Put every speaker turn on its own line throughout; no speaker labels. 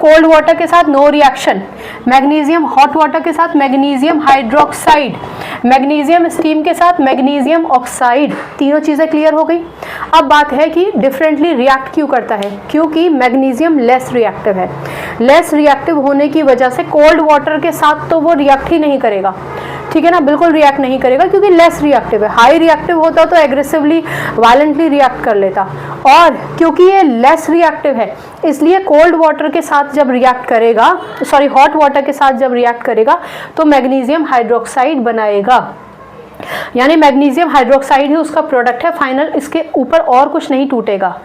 Cold water के साथ no reaction, magnesium hot water के साथ मैग्नीशियम हाइड्रोक्साइड, मैग्नीशियम स्टीम के साथ मैग्नीशियम ऑक्साइड। तीनों चीजें क्लियर हो गई। अब बात है कि डिफरेंटली रिएक्ट क्यों करता है, क्योंकि मैग्नीशियम लेस रिएक्टिव है। लेस रिएक्टिव होने की वजह से कोल्ड वाटर के साथ तो वो रिएक्ट ही नहीं करेगा, ठीक है ना, बिल्कुल रिएक्ट नहीं करेगा क्योंकि लेस रिएक्टिव है। हाई रिएक्टिव होता तो एग्रेसिवली वायलेंटली रिएक्ट कर लेता, और क्योंकि ये लेस रिएक्टिव है इसलिए कोल्ड वाटर के साथ जब रिएक्ट करेगा, सॉरी हॉट वाटर के साथ जब रिएक्ट करेगा तो मैग्नीशियम हाइड्रोक्साइड बनाएगा, यानी मैग्नीशियम हाइड्रोक्साइड ही उसका प्रोडक्ट है फाइनल, इसके ऊपर और कुछ नहीं टूटेगा।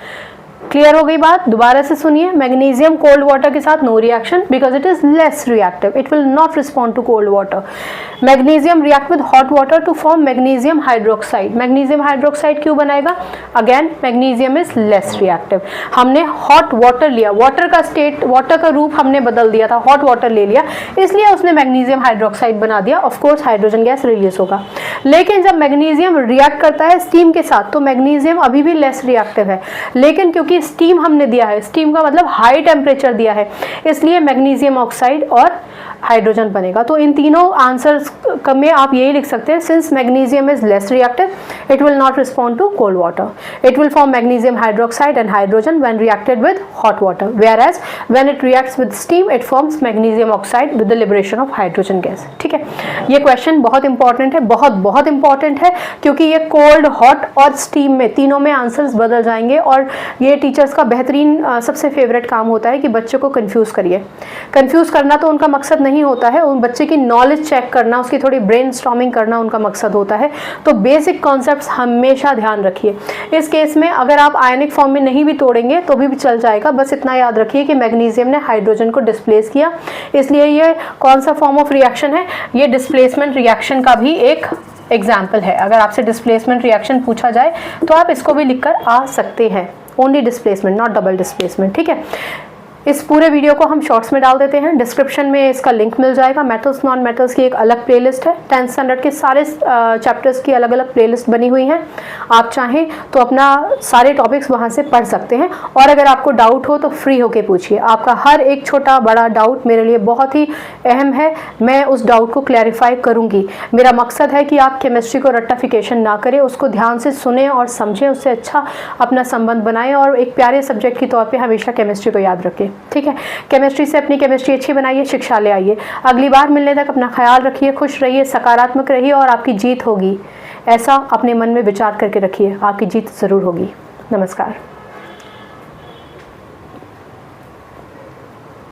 क्लियर हो गई बात? दोबारा से सुनिए, मैग्नीशियम कोल्ड वाटर के साथ no reaction because it is less reactive, it will not respond to cold water. Magnesium react with hot water to form magnesium hydroxide. Magnesium hydroxide क्यों बनाएगा? Again magnesium is less reactive. हमने hot water लिया, water का state, water का रूप हमने बदल दिया था, हॉट वाटर ले लिया, इसलिए उसने मैग्नीशियम हाइड्रोक्साइड बना दिया। Of course hydrogen gas release होगा, लेकिन जब मैग्नीशियम रिएक्ट करता है स्टीम के साथ तो मैग्नीशियम अभी भी लेस रिएक्टिव है, लेकिन क्योंकि स्टीम हमने दिया है, स्टीम का मतलब हाई टेम्परेचर दिया है, इसलिए मैग्नीशियम ऑक्साइड और हाइड्रोजन बनेगा। तो इन तीनों आंसर्स में आप यही लिख सकते हैं, since magnesium is less reactive it will not respond to cold water, it will form magnesium hydroxide and hydrogen when reacted with hot water, whereas when it reacts with steam it forms magnesium oxide with the liberation of hydrogen gas। ठीक है, ये question बहुत important है, बहुत बहुत important है, क्योंकि ये कोल्ड, हॉट और स्टीम में तीनों में आंसर्स बदल जाएंगे, और ये टीचर्स का बेहतरीन सबसे फेवरेट काम होता है कि बच्चों को कंफ्यूज करिए। कंफ्यूज करना तो उनका मकसद नहीं होता है, उन बच्चे की नॉलेज चेक करना, उसकी थोड़ी ब्रेनस्टॉर्मिंग करना उनका मकसद होता है। तो बेसिक कॉन्सेप्ट्स हमेशा ध्यान रखिए। इस केस में अगर आप आयनिक फॉर्म में नहीं भी तोड़ेंगे तो भी चल जाएगा, बस इतना याद रखिए कि मैग्नीशियम ने हाइड्रोजन को डिस्प्लेस किया, इसलिए ये कौन सा फॉर्म ऑफ रिएक्शन है, ये डिस्प्लेसमेंट रिएक्शन का भी एक एग्जाम्पल है। अगर आपसे डिस्प्लेसमेंट रिएक्शन पूछा जाए तो आप इसको भी लिखकर आ सकते हैं, only displacement not double displacement. ठीक है, इस पूरे वीडियो को हम शॉर्ट्स में डाल देते हैं, डिस्क्रिप्शन में इसका लिंक मिल जाएगा। मेटल्स नॉन मेटल्स की एक अलग प्लेलिस्ट है, 10th स्टैंडर्ड के सारे चैप्टर्स की अलग अलग प्लेलिस्ट बनी हुई हैं, आप चाहें तो अपना सारे टॉपिक्स वहां से पढ़ सकते हैं। और अगर आपको डाउट हो तो फ्री होके पूछिए, आपका हर एक छोटा बड़ा डाउट मेरे लिए बहुत ही अहम है, मैं उस डाउट को क्लैरिफाई करूंगी। मेरा मकसद है कि आप केमिस्ट्री को रट्टाफिकेशन ना करें, उसको ध्यान से सुने और समझें, उससे अच्छा अपना संबंध बनाएं और एक प्यारे सब्जेक्ट के तौर पर हमेशा केमिस्ट्री को याद रखें। ठीक है, केमिस्ट्री से अपनी केमिस्ट्री अच्छी बनाइए, शिक्षा ले आइए। अगली बार मिलने तक अपना ख्याल रखिए, खुश रहिए, सकारात्मक रहिए और आपकी जीत होगी, ऐसा अपने मन में विचार करके रखिए, आपकी जीत जरूर होगी। नमस्कार।